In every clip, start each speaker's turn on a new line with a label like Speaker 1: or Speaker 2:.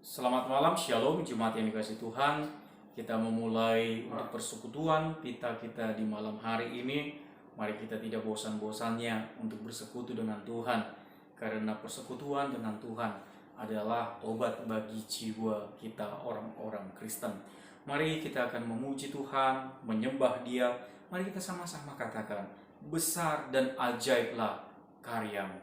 Speaker 1: Selamat malam, Shalom, Jemaat yang dikasih Tuhan. Kita memulai untuk persekutuan kita di malam hari ini. Mari kita tidak bosan-bosannya untuk bersekutu dengan Tuhan, karena persekutuan dengan Tuhan adalah obat bagi jiwa kita orang-orang Kristen. Mari kita akan memuji Tuhan, menyembah Dia. Mari kita sama-sama katakan, besar dan ajaiblah karyamu.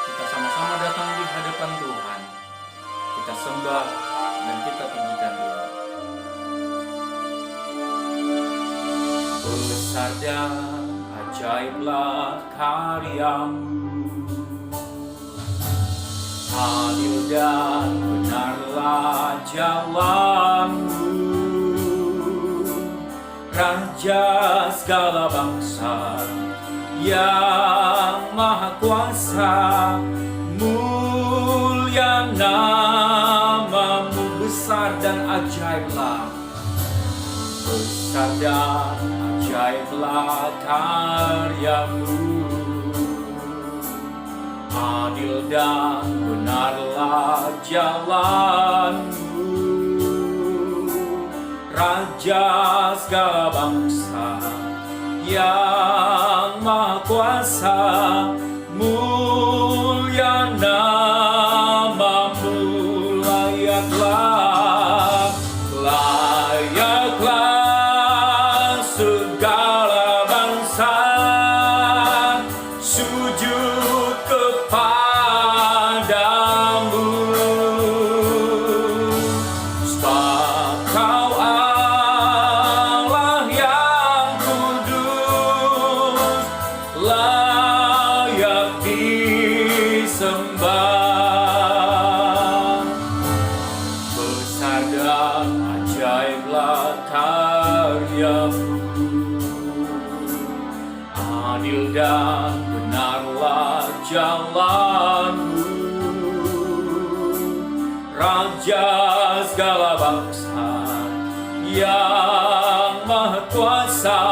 Speaker 1: Kita sama-sama datang di hadapan Tuhan. Kita sembah dan kita tinggikan Dia. Besar dan ajaiblah karyamu, adil dan benarlah jalanmu, Raja segala bangsa yang maha kuasa, mulia namamu, besar dan ajaiblah, besar dan ajaiblah karyamu, adil dan benarlah jalanmu, Raja segala bangsa yang maha kuasa, mulia namamu, layaklah segala bangsa sujud kepadamu, sebab Kau Allah yang kudus, layak disembah. Besar dan ajaiblah karyamu, adil dan benarlah jalanmu, Raja segala bangsa yang maha kuasa,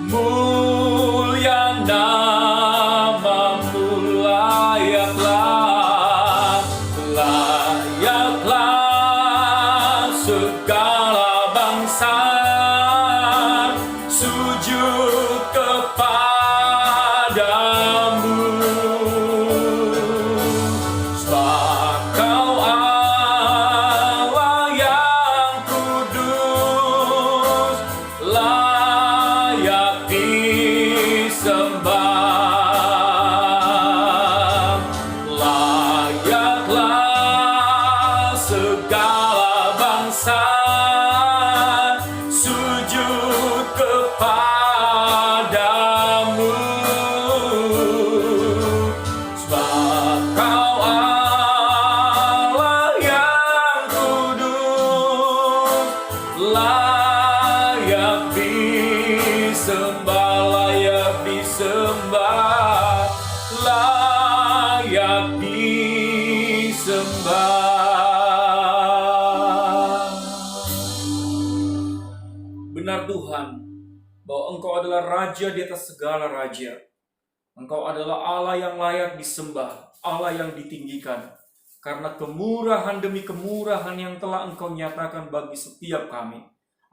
Speaker 1: mulia namamu, layaklah segala bangsa sujud kepadamu, sebab Kau Allah yang kudus, layak disembah. Layaklah segala bangsa sujud kepadamu, sebab Kau Allah yang kudus, layak disembah, layak disembah, layak disembah. Benar Tuhan, bahwa Engkau adalah Raja di atas segala raja. Engkau adalah Allah yang layak disembah, Allah yang ditinggikan, karena kemurahan demi kemurahan yang telah Engkau nyatakan bagi setiap kami.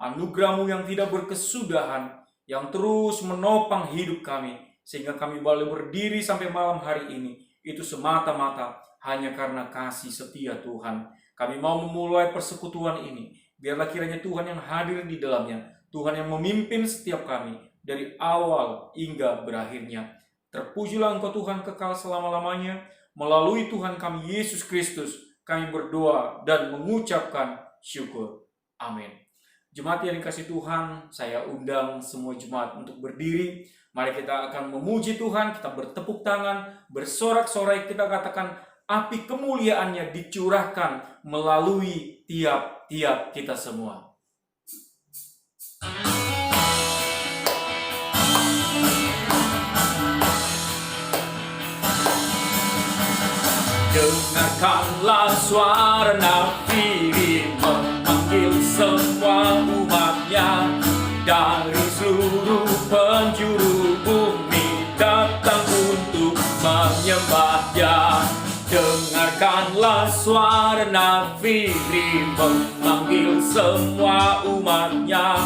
Speaker 1: Anugerah-Mu yang tidak berkesudahan, yang terus menopang hidup kami, sehingga kami boleh berdiri sampai malam hari ini. Itu semata-mata hanya karena kasih setia Tuhan. Kami mau memulai persekutuan ini. Biarlah kiranya Tuhan yang hadir di dalamnya, Tuhan yang memimpin setiap kami dari awal hingga berakhirnya. Terpujilah Engkau Tuhan kekal selama-lamanya. Melalui Tuhan kami Yesus Kristus, kami berdoa dan mengucapkan syukur. Amin. Jemaat yang dikasih Tuhan, saya undang semua jemaat untuk berdiri. Mari kita akan memuji Tuhan, kita bertepuk tangan, bersorak-sorai, kita katakan api kemuliaannya dicurahkan melalui tiap-tiap kita semua. Dengarkanlah suara nafiri memanggil semua umatnya dari seluruh penjuru bumi datang untuk menyembah-Nya. Dengarkanlah suara nafiri memanggil semua umat-Nya.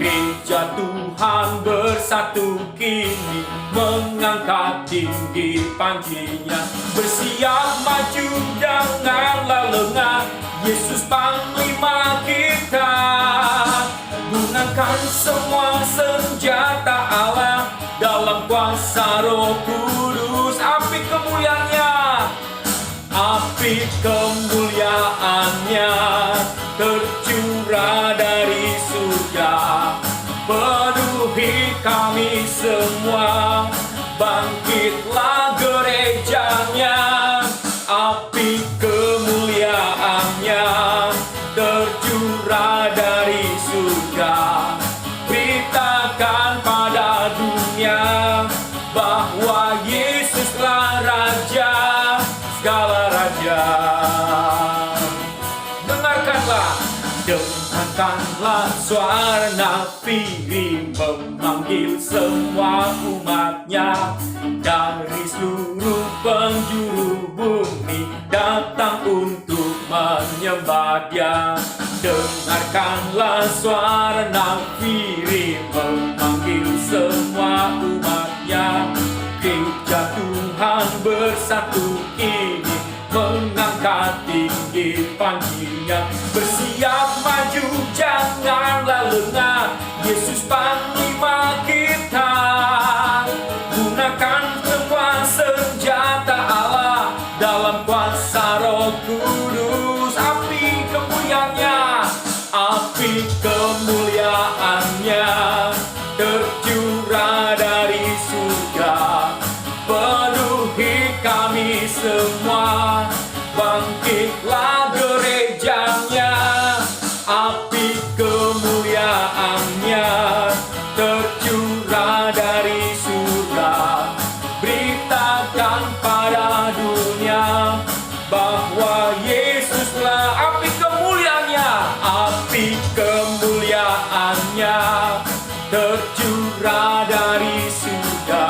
Speaker 1: Gereja Tuhan bersatu kini mengangkat tinggi panjinya. Bersiap maju janganlah lengah, Yesus Panglima kita. Gunakan semua senjata Allah dalam kuasa Roh Kudus. Api kemuliaan-Nya, api kemuliaan-Nya tercurah dari surga. Penuhi kami semua, bangkitlah gerejanya. Api kemuliaan-Nya tercurah dari surga. Beritakan pada dunia bahwa Yesuslah Raja segala raja. Dengarkanlah suara nafiri memanggil semua umat-Nya. Dari seluruh penjuru bumi datang untuk menyembah Dia. Dengarkanlah suara nafiri memanggil semua umat-Nya. Gereja Tuhan bersatu kini mengangkat tinggi panjinya. Bersiap maju janganlah lengah, Yesus Panglima kita. Gunakan semua senjata Allah dalam kuasa Roh Kudus. Api kemuliaan-Nya, api kemuliaan-Nya tercurah dari surga. Penuhi kami semua, bangkitlah gerejanya. Api kemuliaan-Nya tercurah dari surga. Beritakan pada dunia bahwa Yesuslah. Api kemuliaan-Nya, api kemuliaan-Nya tercurah dari surga.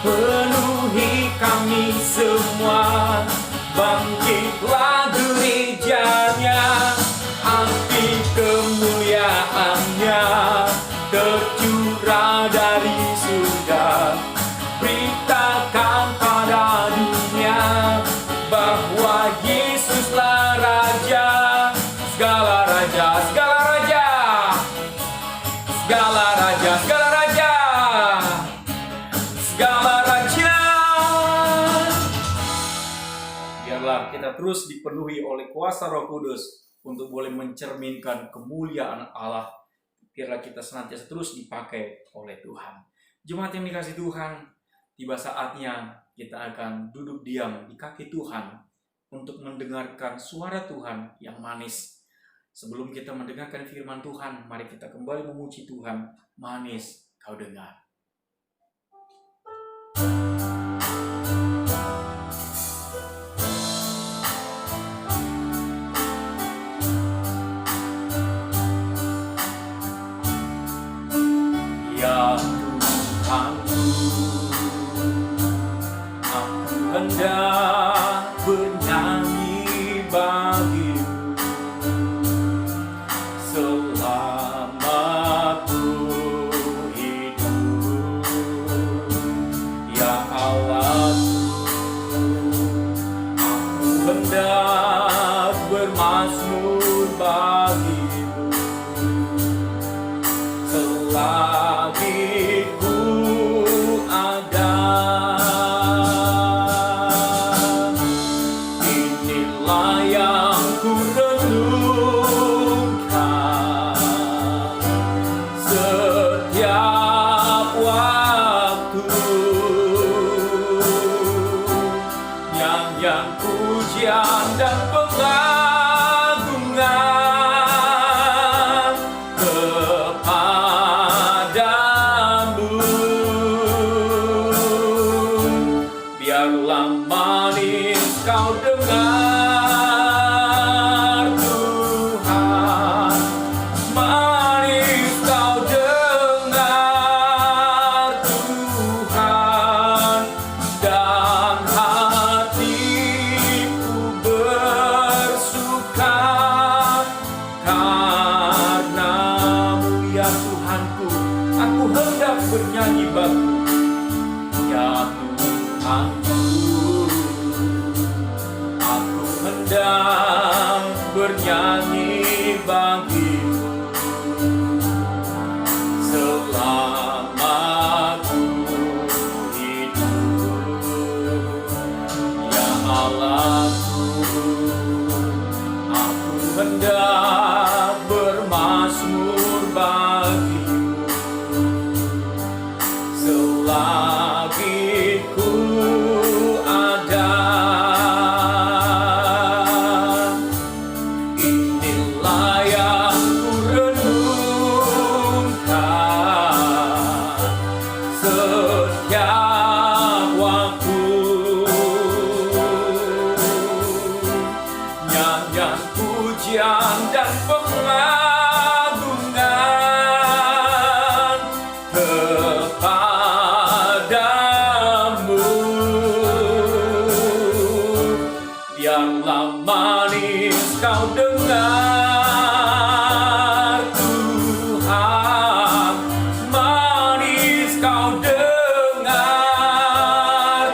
Speaker 1: Penuhi kami semua, bangkitlah gerejanya. Api kemuliaan-Nya tercurah dari surga. Beritakan pada dunia bahwa Yesuslah Raja segala raja, segala raja, segala raja, segala raja, segala raja. Biarlah kita terus dipenuhi oleh kuasa Roh Kudus untuk boleh mencerminkan kemuliaan Allah. Biarlah kita senantiasa terus dipakai oleh Tuhan. Jemaat yang dikasihi Tuhan, tiba saatnya kita akan duduk diam di kaki Tuhan untuk mendengarkan suara Tuhan yang manis. Sebelum kita mendengarkan firman Tuhan, mari kita kembali memuji Tuhan. Manis kau dengar. Ya Tuhanku, aku hendak bernyanyi bagi-Mu selama ku hidup. Ya Allahku, aku hendak bermazmur bagi-Mu selagi ku ada. Inilah yang ku renungkan setiap waktu, nyanyian pujian dan pengagungan kepadamu. Biarlah manis kau dengar Tuhan, manis kau dengar Tuhan, dan Tuhanku, aku hendak bernyanyi bagimu selama ku hidup. Ya Allahku, aku hendak bermazmur bagimu selagi ku ada. Inilah yang ku renungkan setiap waktu. Nyanyian pujian dan pengagungan kepadamu. Biarlah manis kau dengar Tuhan, manis kau dengar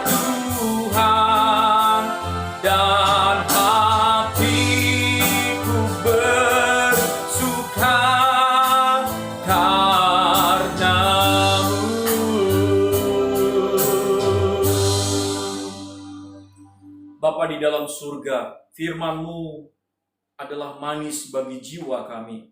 Speaker 1: Tuhan, dan hatiku bersuka karenamu. Bapa di dalam surga, firman-Mu adalah manis bagi jiwa kami.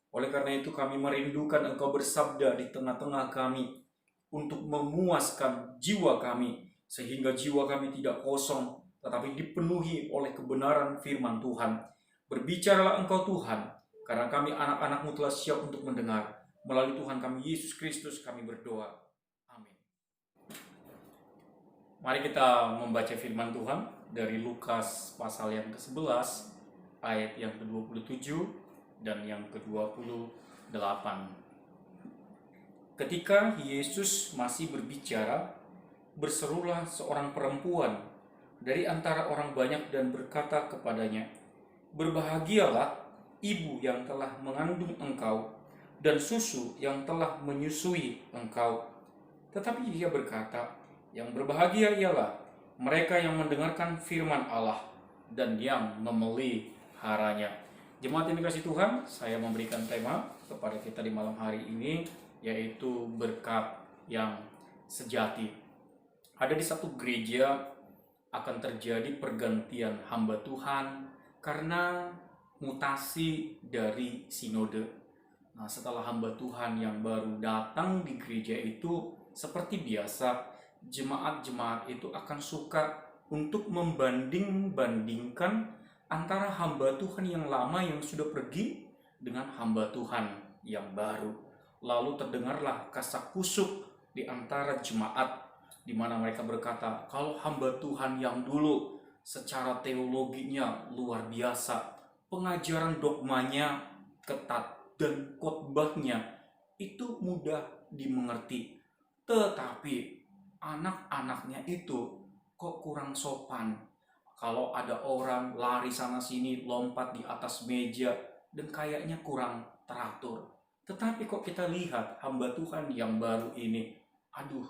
Speaker 1: Oleh karena itu kami merindukan Engkau bersabda di tengah-tengah kami untuk memuaskan jiwa kami, sehingga jiwa kami tidak kosong, tetapi dipenuhi oleh kebenaran firman Tuhan. Berbicaralah Engkau Tuhan, karena kami anak-anak-Mu telah siap untuk mendengar. Melalui Tuhan kami Yesus Kristus kami berdoa. Amin. Mari kita membaca firman Tuhan dari Lukas pasal yang ke-11 ayat yang ke-27 dan yang ke-28. Ketika Yesus masih berbicara, berserulah seorang perempuan dari antara orang banyak dan berkata kepadanya, "Berbahagialah ibu yang telah mengandung engkau dan susu yang telah menyusui engkau." Tetapi ia berkata, "Yang berbahagia ialah mereka yang mendengarkan firman Allah dan yang memeliharanya." Jemaat yang dikasihi Tuhan, saya memberikan tema kepada kita di malam hari ini, yaitu berkat yang sejati. Ada di satu gereja akan terjadi pergantian hamba Tuhan karena mutasi dari sinode. Nah, setelah hamba Tuhan yang baru datang di gereja itu, seperti biasa, jemaat-jemaat itu akan suka untuk membanding-bandingkan antara hamba Tuhan yang lama yang sudah pergi dengan hamba Tuhan yang baru. Lalu terdengarlah kasak-kusuk di antara jemaat, di mana mereka berkata, kalau hamba Tuhan yang dulu secara teologinya luar biasa, pengajaran dogmanya ketat dan khotbahnya itu mudah dimengerti, tetapi anak-anaknya itu kok kurang sopan. Kalau ada orang lari sana sini, lompat di atas meja, dan kayaknya kurang teratur. Tetapi kok kita lihat hamba Tuhan yang baru ini, aduh,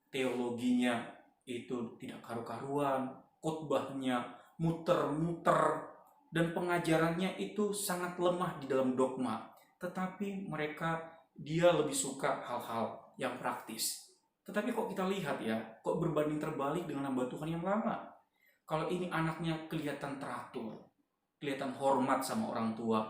Speaker 1: teologinya itu tidak karu-karuan, khotbahnya muter-muter, dan pengajarannya itu sangat lemah di dalam dogma. Tetapi dia lebih suka hal-hal yang praktis. Tetapi kok kita lihat ya, kok berbanding terbalik dengan hamba Tuhan yang lama. Kalau ini anaknya kelihatan teratur, kelihatan hormat sama orang tua,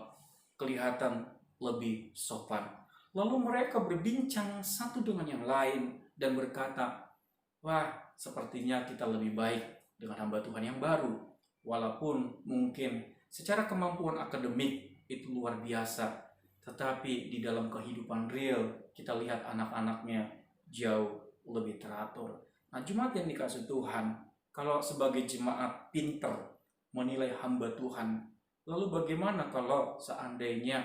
Speaker 1: kelihatan lebih sopan. Lalu mereka berbincang satu dengan yang lain dan berkata, wah, sepertinya kita lebih baik dengan hamba Tuhan yang baru. Walaupun mungkin secara kemampuan akademik itu luar biasa, tetapi di dalam kehidupan real kita lihat anak-anaknya jauh lebih teratur. Nah, jemaat yang dikasihi Tuhan, kalau sebagai jemaat pinter menilai hamba Tuhan, lalu bagaimana kalau seandainya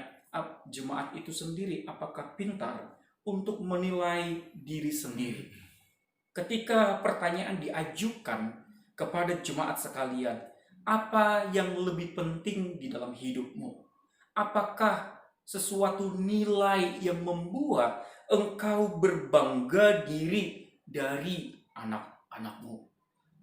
Speaker 1: jemaat itu sendiri apakah pintar untuk menilai diri sendiri? Ketika pertanyaan diajukan kepada jemaat sekalian, apa yang lebih penting di dalam hidupmu? Apakah sesuatu nilai yang membuat engkau berbangga diri dari anak-anakmu?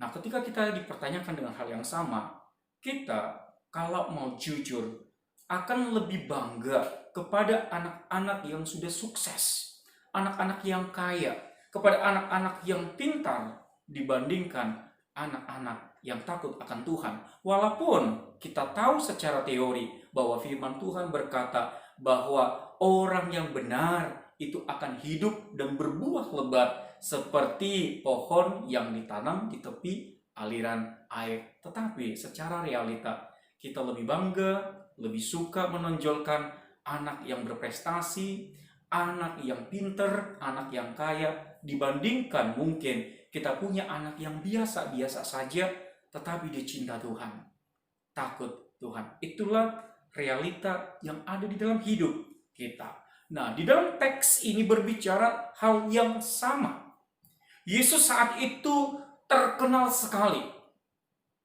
Speaker 1: Nah, ketika kita dipertanyakan dengan hal yang sama, kita kalau mau jujur akan lebih bangga kepada anak-anak yang sudah sukses, anak-anak yang kaya, kepada anak-anak yang pintar dibandingkan anak-anak yang takut akan Tuhan. Walaupun kita tahu secara teori bahwa firman Tuhan berkata bahwa orang yang benar itu akan hidup dan berbuah lebat seperti pohon yang ditanam di tepi aliran air. Tetapi secara realita kita lebih bangga, lebih suka menonjolkan anak yang berprestasi, anak yang pinter, anak yang kaya, dibandingkan mungkin kita punya anak yang biasa-biasa saja, tetapi dia cinta Tuhan, takut Tuhan. Itulah realita yang ada di dalam hidup kita. Nah, di dalam teks ini berbicara hal yang sama. Yesus saat itu terkenal sekali.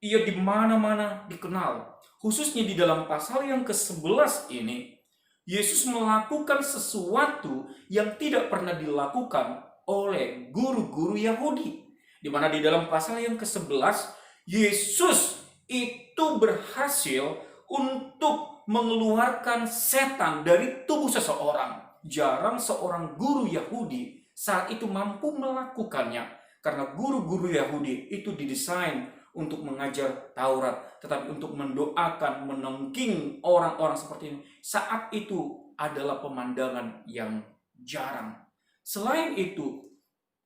Speaker 1: Ia di mana-mana dikenal. Khususnya di dalam pasal yang ke-11 ini, Yesus melakukan sesuatu yang tidak pernah dilakukan oleh guru-guru Yahudi. Di mana di dalam pasal yang ke-11, Yesus itu berhasil untuk mengeluarkan setan dari tubuh seseorang. Jarang seorang guru Yahudi saat itu mampu melakukannya, karena guru-guru Yahudi itu didesain untuk mengajar Taurat, tetapi untuk mendoakan, menengking orang-orang seperti ini saat itu adalah pemandangan yang jarang. Selain itu,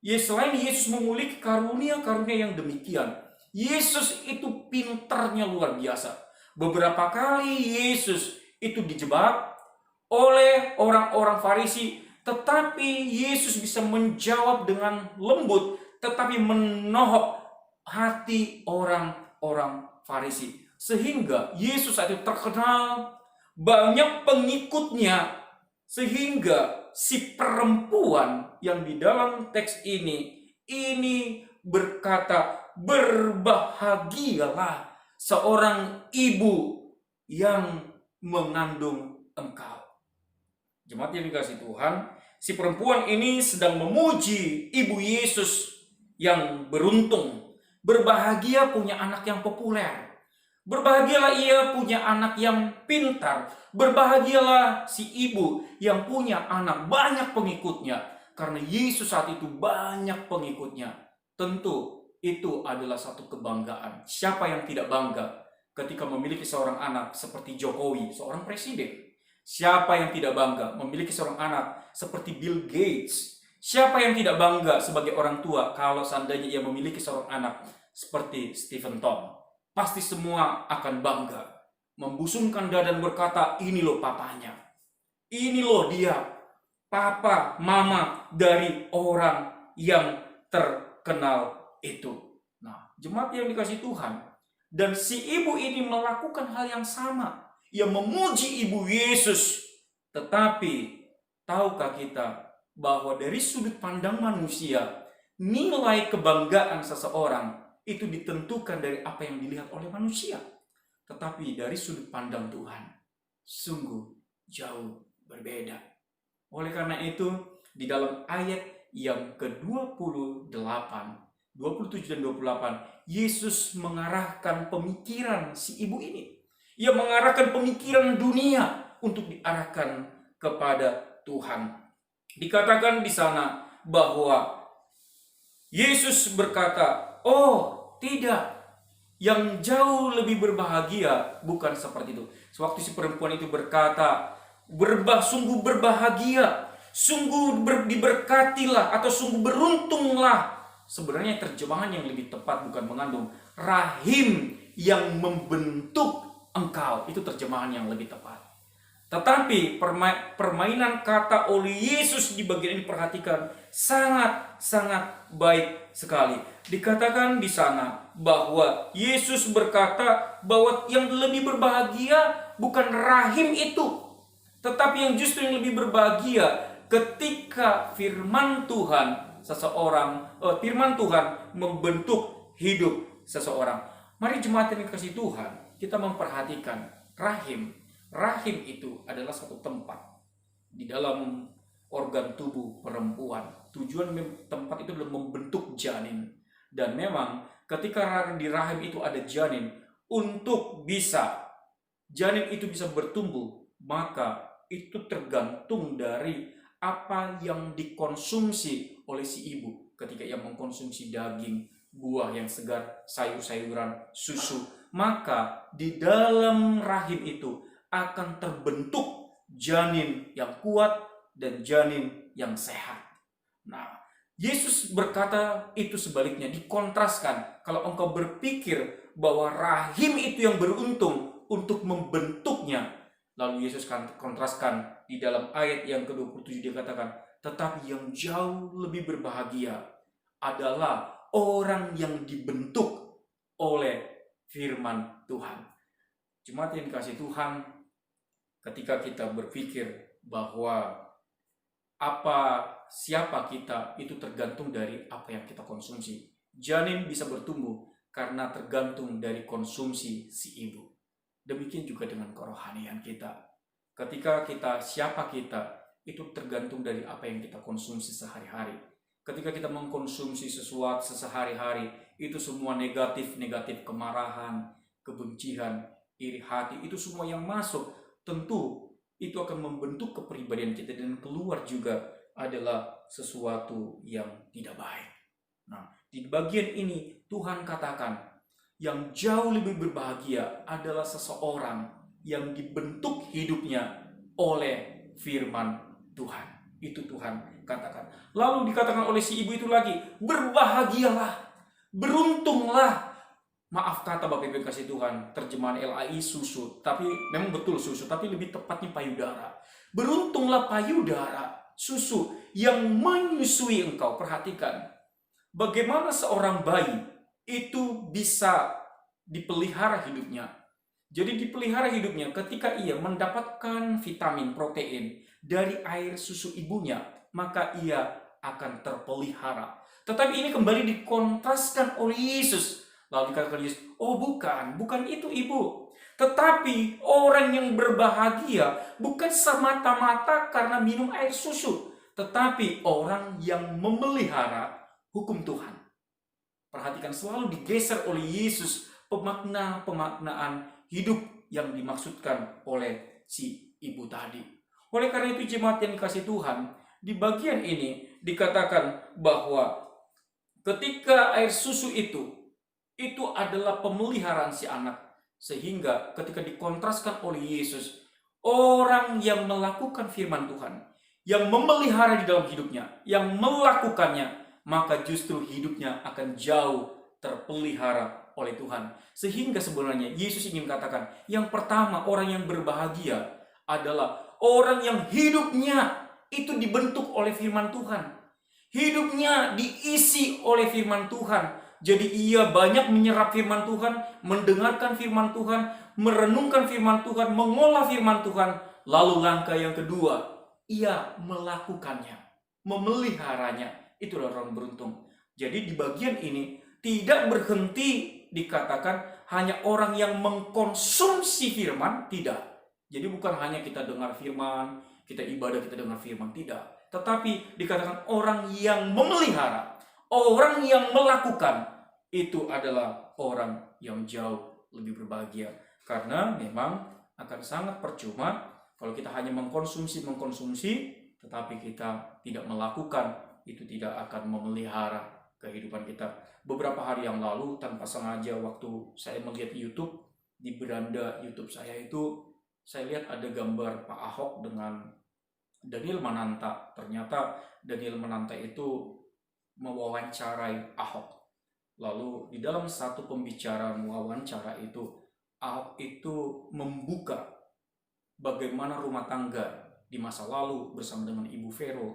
Speaker 1: selain Yesus memiliki karunia-karunia yang demikian, Yesus itu pintarnya luar biasa. Beberapa kali Yesus itu dijebak oleh orang-orang Farisi, tetapi Yesus bisa menjawab dengan lembut, tetapi menohok hati orang-orang Farisi. Sehingga Yesus saat itu terkenal, banyak pengikutnya, sehingga si perempuan yang di dalam teks ini berkata, berbahagialah seorang ibu yang mengandung engkau. Jemaat yang dikasihi Tuhan, si perempuan ini sedang memuji ibu Yesus yang beruntung. Berbahagia punya anak yang populer. Berbahagialah ia punya anak yang pintar. Berbahagialah si ibu yang punya anak banyak pengikutnya. Karena Yesus saat itu banyak pengikutnya. Tentu itu adalah satu kebanggaan. Siapa yang tidak bangga ketika memiliki seorang anak seperti Jokowi, seorang presiden? Siapa yang tidak bangga memiliki seorang anak seperti Bill Gates? Siapa yang tidak bangga sebagai orang tua kalau seandainya ia memiliki seorang anak seperti Stephen Tom? Pasti semua akan bangga, membusungkan dada dan berkata, ini loh papanya. Ini loh dia, papa, mama dari orang yang terkenal itu. Nah, jemaat yang dikasihi Tuhan, dan si ibu ini melakukan hal yang sama. Ia memuji ibu Yesus. Tetapi tahukah kita bahwa dari sudut pandang manusia, nilai kebanggaan seseorang itu ditentukan dari apa yang dilihat oleh manusia. Tetapi dari sudut pandang Tuhan, sungguh jauh berbeda. Oleh karena itu, di dalam ayat yang ke-28, 27 dan 28, Yesus mengarahkan pemikiran si ibu ini. Ia mengarahkan pemikiran dunia untuk diarahkan kepada Tuhan. Dikatakan di sana bahwa Yesus berkata, oh tidak, yang jauh lebih berbahagia bukan seperti itu. Sewaktu si perempuan itu berkata, sungguh berbahagia, sungguh diberkatilah, atau sungguh beruntunglah. Sebenarnya terjemahan yang lebih tepat bukan mengandung, rahim yang membentuk engkau. Itu terjemahan yang lebih tepat. Tetapi permainan kata oleh Yesus di bagian ini perhatikan, sangat-sangat baik sekali. Dikatakan di sana bahwa Yesus berkata bahwa yang lebih berbahagia bukan rahim itu, tetapi yang justru yang lebih berbahagia ketika firman Tuhan firman Tuhan membentuk hidup seseorang. Mari jemaat yang dikasihi Tuhan, kita memperhatikan rahim. Rahim itu adalah satu tempat di dalam organ tubuh perempuan. Tujuan tempat itu adalah membentuk janin. Dan memang ketika di rahim itu ada janin, untuk bisa janin itu bisa bertumbuh, maka itu tergantung dari apa yang dikonsumsi oleh si ibu. Ketika ia mengkonsumsi daging, buah yang segar, sayur-sayuran, susu, maka di dalam rahim itu akan terbentuk janin yang kuat dan janin yang sehat. Nah, Yesus berkata itu sebaliknya, dikontraskan. Kalau engkau berpikir bahwa rahim itu yang beruntung untuk membentuknya, lalu Yesus kontraskan di dalam ayat yang ke-27, dia katakan, tetapi yang jauh lebih berbahagia adalah orang yang dibentuk oleh firman Tuhan. Jemaat yang dikasihi Tuhan, ketika kita berpikir bahwa siapa kita itu tergantung dari apa yang kita konsumsi. Janin bisa bertumbuh karena tergantung dari konsumsi si ibu. Demikian juga dengan kerohanian kita. Ketika siapa kita itu tergantung dari apa yang kita konsumsi sehari-hari. Ketika kita mengkonsumsi sesuatu sehari-hari, itu semua negatif, kemarahan, kebencian, iri hati, itu semua yang masuk, tentu itu akan membentuk kepribadian kita, dan keluar juga adalah sesuatu yang tidak baik. Nah, di bagian ini Tuhan katakan yang jauh lebih berbahagia adalah seseorang yang dibentuk hidupnya oleh firman Tuhan. Itu Tuhan katakan. Lalu dikatakan oleh si ibu itu lagi, berbahagialah, beruntunglah. Maaf kata Bapak Ibu kasih Tuhan, terjemahan LAI susu, tapi memang betul susu, tapi lebih tepatnya payudara. Beruntunglah payudara, susu yang menyusui engkau. Perhatikan, bagaimana seorang bayi itu bisa dipelihara hidupnya. Jadi dipelihara hidupnya ketika ia mendapatkan vitamin, protein dari air susu ibunya, maka ia akan terpelihara. Tetapi ini kembali dikontraskan oleh Yesus. Lalu dikatakan Yesus, oh bukan itu ibu. Tetapi orang yang berbahagia bukan semata-mata karena minum air susu, tetapi orang yang memelihara hukum Tuhan. Perhatikan, selalu digeser oleh Yesus pemaknaan hidup yang dimaksudkan oleh si ibu tadi. Oleh karena itu jemaat yang dikasih Tuhan, di bagian ini dikatakan bahwa ketika air susu itu adalah pemeliharaan si anak. Sehingga ketika dikontraskan oleh Yesus, orang yang melakukan firman Tuhan, yang memelihara di dalam hidupnya, yang melakukannya, maka justru hidupnya akan jauh terpelihara oleh Tuhan. Sehingga sebenarnya Yesus ingin katakan, yang pertama, orang yang berbahagia adalah orang yang hidupnya itu dibentuk oleh firman Tuhan. Hidupnya diisi oleh firman Tuhan. Jadi ia banyak menyerap firman Tuhan, mendengarkan firman Tuhan, merenungkan firman Tuhan, mengolah firman Tuhan. Lalu langkah yang kedua, ia melakukannya, memeliharanya. Itulah orang beruntung. Jadi di bagian ini tidak berhenti dikatakan hanya orang yang mengkonsumsi firman, tidak. Jadi bukan hanya kita dengar firman, kita ibadah, kita dengar firman, tidak. Tetapi dikatakan orang yang memelihara, orang yang melakukan, itu adalah orang yang jauh lebih berbahagia. Karena memang akan sangat percuma kalau kita hanya mengkonsumsi, tetapi kita tidak melakukan, itu tidak akan memelihara kehidupan kita. Beberapa hari yang lalu tanpa sengaja waktu saya melihat YouTube, di beranda YouTube saya itu, saya lihat ada gambar Pak Ahok dengan Daniel Mananta. Ternyata Daniel Mananta itu mewawancarai Ahok. Lalu di dalam satu pembicaraan wawancara itu, Ahok itu membuka bagaimana rumah tangga di masa lalu bersama dengan Ibu Vero,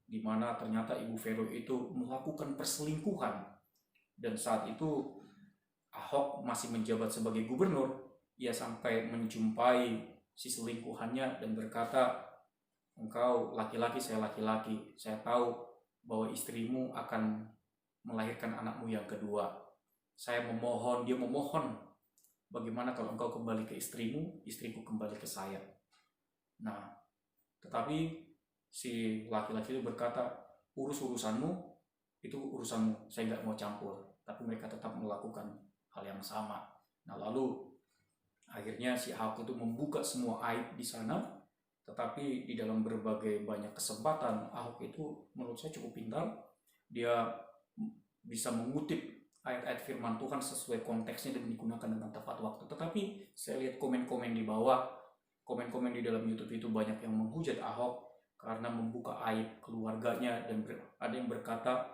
Speaker 1: di mana ternyata Ibu Vero itu melakukan perselingkuhan. Dan saat itu Ahok masih menjabat sebagai gubernur, ia sampai menjumpai si selingkuhannya dan berkata, engkau laki-laki, saya laki-laki, saya tahu bahwa istrimu akan melahirkan anakmu yang kedua. Saya memohon, dia memohon, bagaimana kalau engkau kembali ke istrimu, istriku kembali ke saya. Nah, tetapi si laki-laki itu berkata, urusanmu, itu urusanmu, saya nggak mau campur. Tapi mereka tetap melakukan hal yang sama. Nah, lalu akhirnya si Ahok itu membuka semua aib di sana, tetapi di dalam berbagai banyak kesempatan Ahok itu menurut saya cukup pintar. Dia bisa mengutip ayat-ayat firman Tuhan sesuai konteksnya dan digunakan dengan tepat waktu. Tetapi saya lihat komen-komen di bawah, komen-komen di dalam YouTube itu banyak yang menghujat Ahok karena membuka aib keluarganya, dan ada yang berkata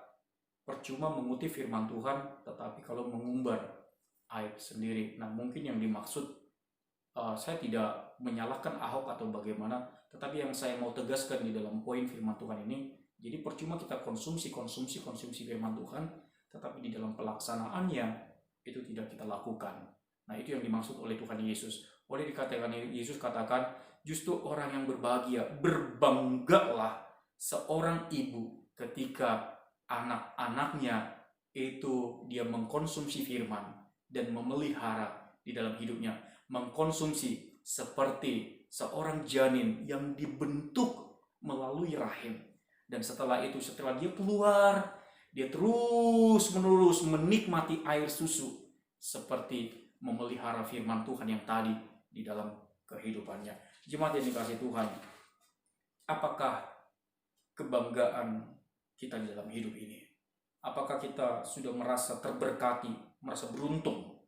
Speaker 1: percuma mengutip firman Tuhan tetapi kalau mengumbar aib sendiri. Nah, mungkin yang dimaksud, saya tidak menyalahkan Ahok atau bagaimana, tetapi yang saya mau tegaskan di dalam poin firman Tuhan ini, jadi percuma kita konsumsi firman Tuhan tetapi di dalam pelaksanaannya itu tidak kita lakukan. Nah, itu yang dimaksud oleh Tuhan Yesus. Oleh dikatakan Yesus katakan, justru orang yang berbahagia, berbanggalah seorang ibu ketika anak-anaknya itu dia mengkonsumsi firman dan memelihara di dalam hidupnya, mengkonsumsi seperti seorang janin yang dibentuk melalui rahim. Dan setelah itu, setelah dia keluar, dia terus-menerus menikmati air susu seperti memelihara firman Tuhan yang tadi di dalam kehidupannya. Jemaat yang dikasihi Tuhan, apakah kebanggaan kita di dalam hidup ini? Apakah kita sudah merasa terberkati, merasa beruntung,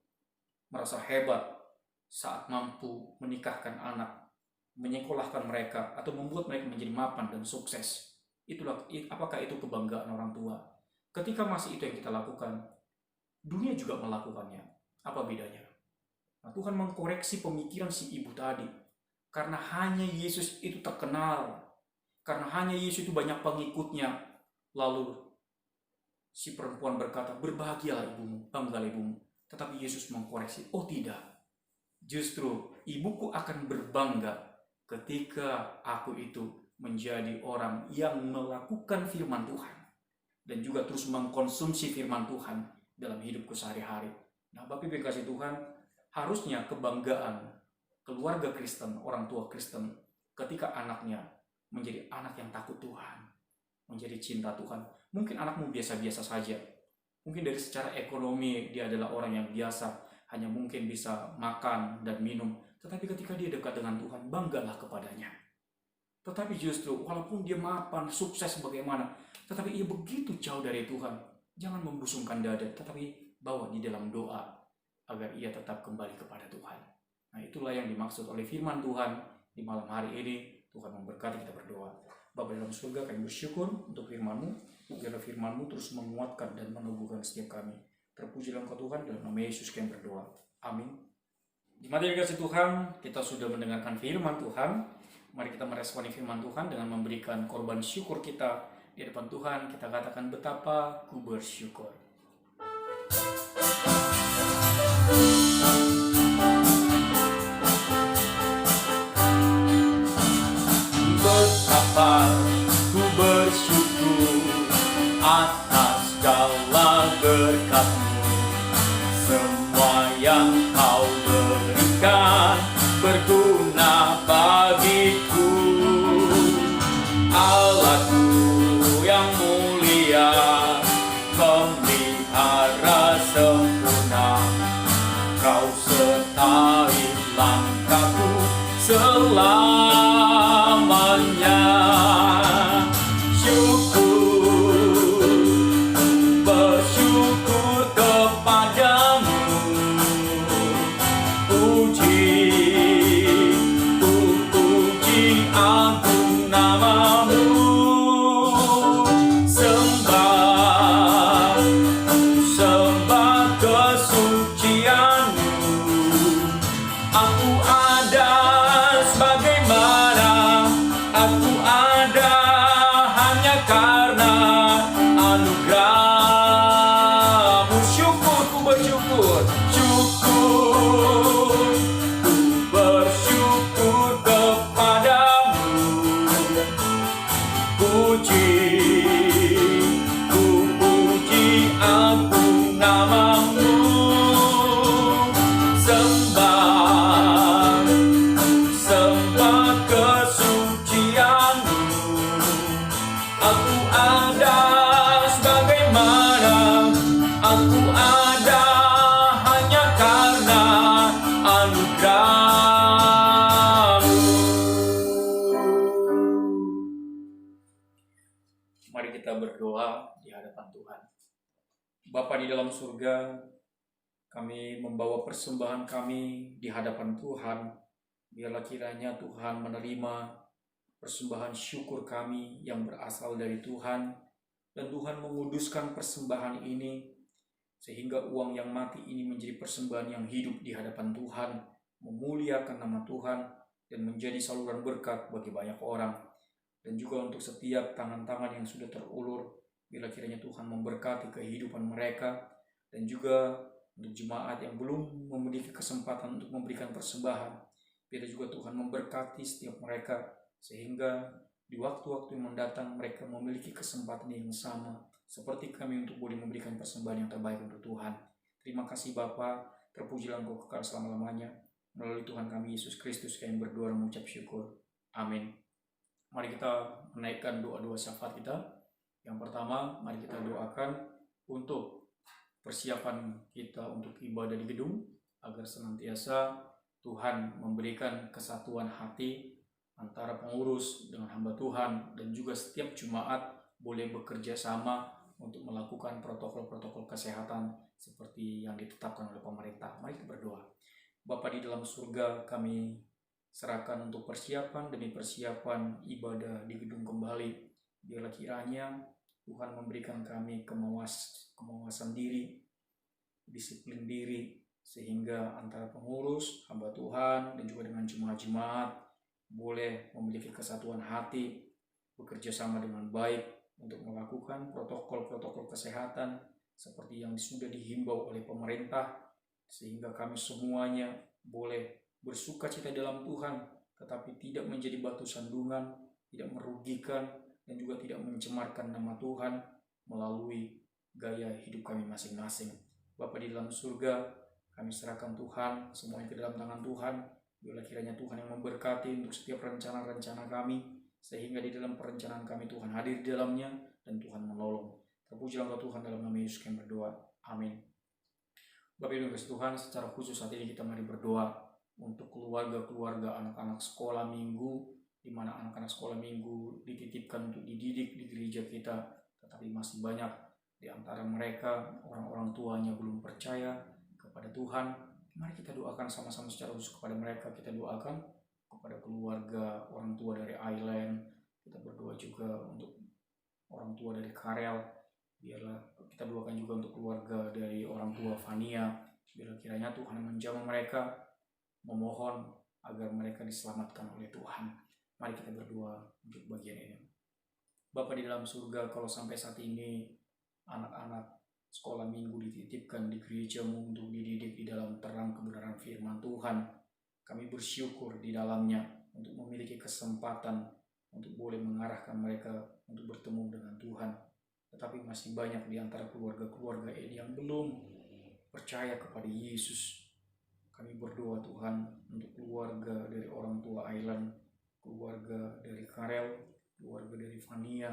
Speaker 1: merasa hebat saat mampu menikahkan anak, menyekolahkan mereka, atau membuat mereka menjadi mapan dan sukses? Apakah itu kebanggaan orang tua? Ketika masih itu yang kita lakukan, dunia juga melakukannya. Apa bedanya? Nah, Tuhan mengkoreksi pemikiran si ibu tadi. Karena hanya Yesus itu terkenal, karena hanya Yesus itu banyak pengikutnya, lalu si perempuan berkata, berbahagialah ibumu, banggalah ibumu. Tetapi Yesus mengkoreksi, oh tidak, justru ibuku akan berbangga ketika aku itu menjadi orang yang melakukan firman Tuhan dan juga terus mengkonsumsi firman Tuhan dalam hidupku sehari-hari. Nah, Bapak Ibu yang kasih Tuhan, harusnya kebanggaan keluarga Kristen, orang tua Kristen, ketika anaknya menjadi anak yang takut Tuhan, menjadi cinta Tuhan. Mungkin anakmu biasa-biasa saja, mungkin dari secara ekonomi dia adalah orang yang biasa, hanya mungkin bisa makan dan minum, tetapi ketika dia dekat dengan Tuhan, banggalah kepadanya. Tetapi justru walaupun dia mapan, sukses bagaimana, tetapi ia begitu jauh dari Tuhan, jangan membusungkan dada, tetapi bawa di dalam doa agar ia tetap kembali kepada Tuhan. Nah, itulah yang dimaksud oleh firman Tuhan di malam hari ini. Tuhan memberkati, kita berdoa. Bapa dalam surga, kami bersyukur untuk firman-Mu. Biarlah firman-Mu terus menguatkan dan meneguhkan setiap kami. Terpujilah Engkau Tuhan, dalam nama Yesus kami berdoa. Amin. Jemaat yang dikasihi Tuhan, kita sudah mendengarkan firman Tuhan. Mari kita meresponi firman Tuhan dengan memberikan korban syukur kita di depan Tuhan. Kita katakan, betapa ku bersyukur. Betapa ku bersyukur atas segala berkat-Mu. Semua yang Kau berikan berguna bagiku. Allahku yang mulia, memelihara sempurna. Kau sertai langkahku selamanya. Syukur, bersyukur kepadamu. Puji agung nama-Mu. Sembah kesucian-Mu. Aku ada sebagaimana aku ada hanya karena anugerah-Mu. Syukur, ku bersyukur. Syukur, ku bersyukur kepadamu. Puji agung nama-Mu. Sembah kesucian-Mu. Aku ada sebagaimana aku ada Bapa di dalam surga, kami membawa persembahan kami di hadapan Tuhan. Biarlah kiranya Tuhan menerima persembahan syukur kami yang berasal dari Tuhan, dan Tuhan menguduskan persembahan ini sehingga uang yang mati ini menjadi persembahan yang hidup di hadapan Tuhan, memuliakan nama Tuhan, dan menjadi saluran berkat bagi banyak orang. Dan juga untuk setiap tangan-tangan yang sudah terulur, bila kiranya Tuhan memberkati kehidupan mereka, dan juga untuk jemaat yang belum memiliki kesempatan untuk memberikan persembahan, biar juga Tuhan memberkati setiap mereka, sehingga di waktu-waktu yang mendatang mereka memiliki kesempatan yang sama seperti kami untuk boleh memberikan persembahan yang terbaik untuk Tuhan. Terima kasih Bapa, terpujilah Engkau kekal selama-lamanya. Melalui Tuhan kami Yesus Kristus kami berdoa dan mengucap syukur. Amin. Mari kita menaikkan doa-doa syafaat kita. Yang pertama, mari kita doakan untuk persiapan kita untuk ibadah di gedung, agar senantiasa Tuhan memberikan kesatuan hati antara pengurus dengan hamba Tuhan, dan juga setiap jemaat boleh bekerja sama untuk melakukan protokol-protokol kesehatan seperti yang ditetapkan oleh pemerintah. Mari kita berdoa. Bapa di dalam surga, kami serahkan untuk persiapan demi persiapan ibadah di gedung kembali. Biarlah kiranya Tuhan memberikan kami kemewasan diri, disiplin diri, sehingga antara pengurus, hamba Tuhan, dan juga dengan jemaat-jemaat boleh memiliki kesatuan hati, bekerja sama dengan baik untuk melakukan protokol-protokol kesehatan seperti yang sudah dihimbau oleh pemerintah, sehingga kami semuanya boleh bersukacita dalam Tuhan, tetapi tidak menjadi batu sandungan, tidak merugikan, dan juga tidak mencemarkan nama Tuhan melalui gaya hidup kami masing-masing. Bapa di dalam surga, kami serahkan Tuhan semuanya ke dalam tangan Tuhan. Biarlah kiranya Tuhan yang memberkati untuk setiap rencana-rencana kami, sehingga di dalam perencanaan kami Tuhan hadir di dalamnya dan Tuhan menolong. Terpujilah Engkau Tuhan, dalam nama Yesus kami berdoa. Amin. Bapak Ibu Tuhan, secara khusus saat ini kita mari berdoa untuk keluarga-keluarga anak-anak sekolah minggu, di mana anak-anak sekolah minggu dititipkan untuk dididik di gereja kita, tetapi masih banyak di antara mereka orang-orang tuanya belum percaya kepada Tuhan. Mari kita doakan sama-sama secara khusus kepada mereka. Kita doakan kepada keluarga orang tua dari Island, kita berdoa juga untuk orang tua dari Karel. Biarlah kita doakan juga untuk keluarga dari orang tua Fania. Biarlah kiranya Tuhan menjamah mereka, memohon agar mereka diselamatkan oleh Tuhan. Mari kita berdoa untuk bagian ini. Bapa di dalam surga, kalau sampai saat ini anak-anak sekolah minggu dititipkan di gereja-Mu untuk dididik di dalam terang kebenaran firman Tuhan, kami bersyukur di dalamnya untuk memiliki kesempatan untuk boleh mengarahkan mereka untuk bertemu dengan Tuhan. Tetapi masih banyak di antara keluarga-keluarga ini yang belum percaya kepada Yesus. Kami berdoa Tuhan untuk keluarga dari orang tua Island, keluarga dari Karel, keluarga dari Fania,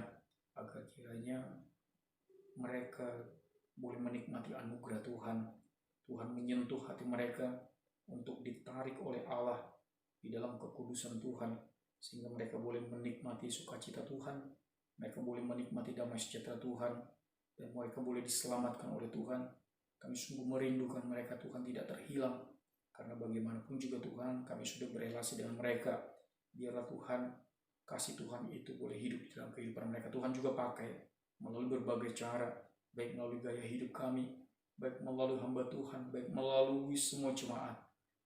Speaker 1: agar kiranya mereka boleh menikmati anugerah Tuhan. Tuhan menyentuh hati mereka untuk ditarik oleh Allah di dalam kekudusan Tuhan, sehingga mereka boleh menikmati sukacita Tuhan, mereka boleh menikmati damai sejahtera Tuhan, dan mereka boleh diselamatkan oleh Tuhan. Kami sungguh merindukan mereka, Tuhan, tidak terhilang. Karena bagaimanapun juga Tuhan, kami sudah berelasi dengan mereka. Biarlah Tuhan, kasih Tuhan itu boleh hidup di dalam kehidupan mereka. Tuhan juga pakai melalui berbagai cara, baik melalui gaya hidup kami, baik melalui hamba Tuhan, baik melalui semua jemaat,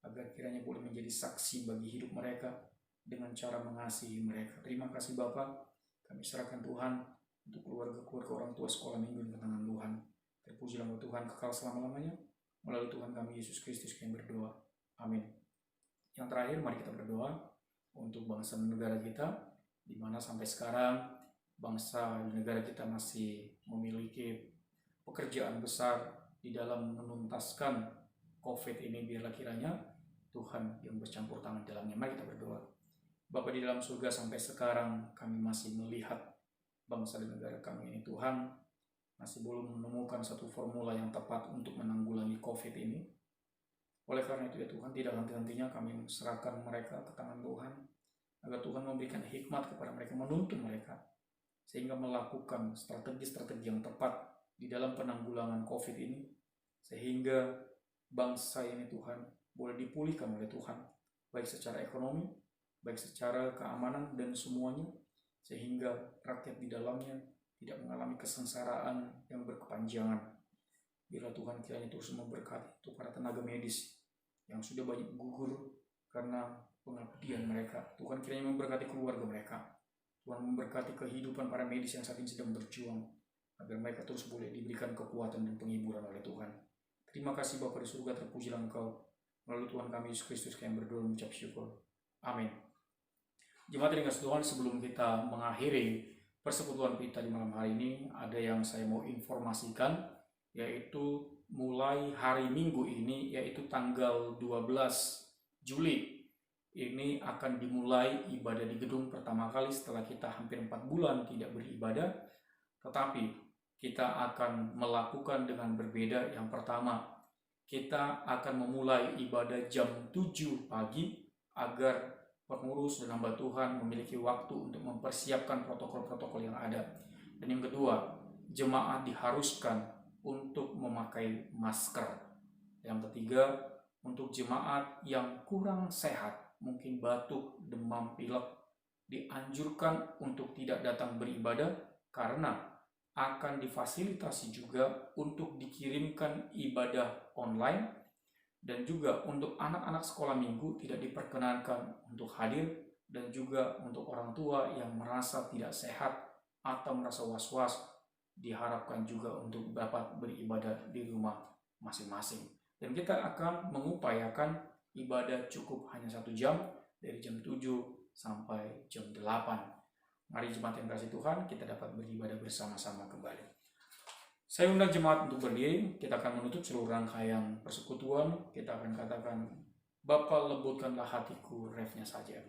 Speaker 1: agar kiranya boleh menjadi saksi bagi hidup mereka dengan cara mengasihi mereka. Terima kasih Bapa, kami serahkan Tuhan untuk keluarga-keluarga orang tua sekolah minggu di tangan Tuhan. Terpujilah Tuhan kekal selama-lamanya. Melalui Tuhan kami Yesus Kristus kami berdoa. Amin. Yang terakhir, mari kita berdoa untuk bangsa dan negara kita, di mana sampai sekarang bangsa dan negara kita masih memiliki pekerjaan besar di dalam menuntaskan COVID ini. Biarlah kiranya Tuhan yang bercampur tangan dalamnya. Mari kita berdoa. Bapa di dalam surga, sampai sekarang kami masih melihat bangsa dan negara kami ini, Tuhan, masih belum menemukan satu formula yang tepat untuk menanggulangi COVID ini. Oleh karena itu ya Tuhan, tidak henti-hentinya kami serahkan mereka ke tangan Tuhan, agar Tuhan memberikan hikmat kepada mereka, menuntun mereka, sehingga melakukan strategi-strategi yang tepat di dalam penanggulangan COVID ini, sehingga bangsa ini Tuhan boleh dipulihkan oleh Tuhan, baik secara ekonomi, baik secara keamanan dan semuanya, sehingga rakyat di dalamnya tidak mengalami kesengsaraan yang berkepanjangan. Bila Tuhan kiranya terus memberkati untuk para tenaga medis yang sudah banyak gugur karena pengabdian mereka. Tuhan kiranya memberkati keluarga mereka. Tuhan memberkati kehidupan para medis yang saat ini sedang berjuang, agar mereka terus boleh diberikan kekuatan dan penghiburan oleh Tuhan. Terima kasih Bapa di surga, terpujilah Engkau. Melalui Tuhan kami Yesus Kristus kami berdoa mengucap syukur. Amin. Jemaat yang dikasihi Tuhan, sebelum kita mengakhiri persekutuan kita di malam hari ini, ada yang saya mau informasikan, yaitu mulai hari Minggu ini, yaitu tanggal 12 Juli, ini akan dimulai ibadah di gedung pertama kali setelah kita hampir 4 bulan tidak beribadah. Tetapi kita akan melakukan dengan berbeda. Yang pertama, kita akan memulai ibadah jam 7 pagi agar pengurus dan hamba Tuhan memiliki waktu untuk mempersiapkan protokol-protokol yang ada. Dan yang kedua, jemaat diharuskan untuk memakai masker. Yang ketiga, untuk jemaat yang kurang sehat, mungkin batuk, demam, pilek, dianjurkan untuk tidak datang beribadah karena akan difasilitasi juga untuk dikirimkan ibadah online, dan juga untuk anak-anak sekolah minggu tidak diperkenankan untuk hadir, dan juga untuk orang tua yang merasa tidak sehat atau merasa was-was diharapkan juga untuk dapat beribadah di rumah masing-masing. Dan kita akan mengupayakan ibadah cukup hanya 1 jam, dari jam 7 sampai jam 8. Mari jemaat yang kasih Tuhan, kita dapat beribadah bersama-sama kembali. Saya undang jemaat untuk berdiri. Kita akan menutup seluruh rangkaian persekutuan. Kita akan katakan, Bapa lembutkanlah hatiku, refnya saja.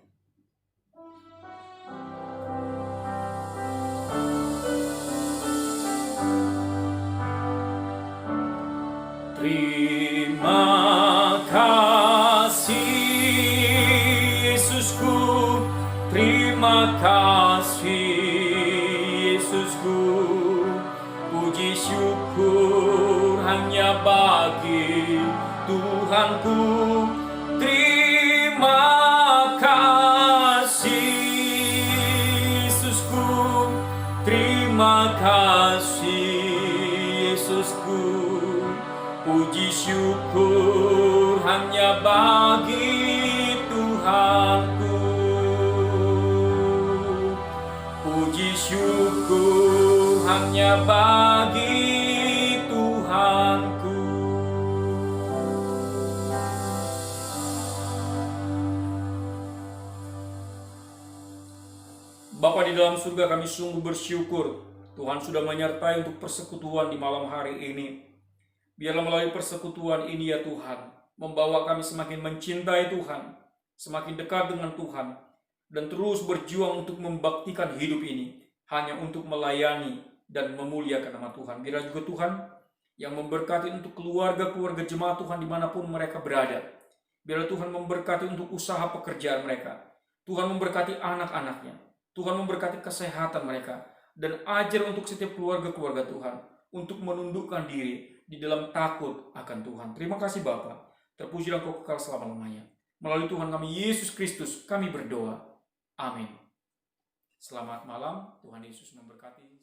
Speaker 1: Terima kasih Yesusku, terima kasih Yesusku, puji syukur hanya bagi Tuhanku. Terima kasih Yesusku, terima kasih Yesusku, puji syukur hanya bagi Tuhanku. Puji syukur hanya bagi Tuhanku. Bapa di dalam surga, kami sungguh bersyukur Tuhan sudah menyertai untuk persekutuan di malam hari ini. Biarlah melalui persekutuan ini ya Tuhan, membawa kami semakin mencintai Tuhan, semakin dekat dengan Tuhan, dan terus berjuang untuk membaktikan hidup ini hanya untuk melayani dan memuliakan nama Tuhan. Biarlah juga Tuhan yang memberkati untuk keluarga-keluarga jemaat Tuhan dimanapun mereka berada. Biarlah Tuhan memberkati untuk usaha pekerjaan mereka. Tuhan memberkati anak-anaknya. Tuhan memberkati kesehatan mereka. Dan ajar untuk setiap keluarga-keluarga Tuhan untuk menundukkan diri di dalam takut akan Tuhan. Terima kasih Bapa. Terpujilah Engkau kekal selama-lamanya. Melalui Tuhan kami Yesus Kristus kami berdoa. Amin. Selamat malam. Tuhan Yesus memberkati.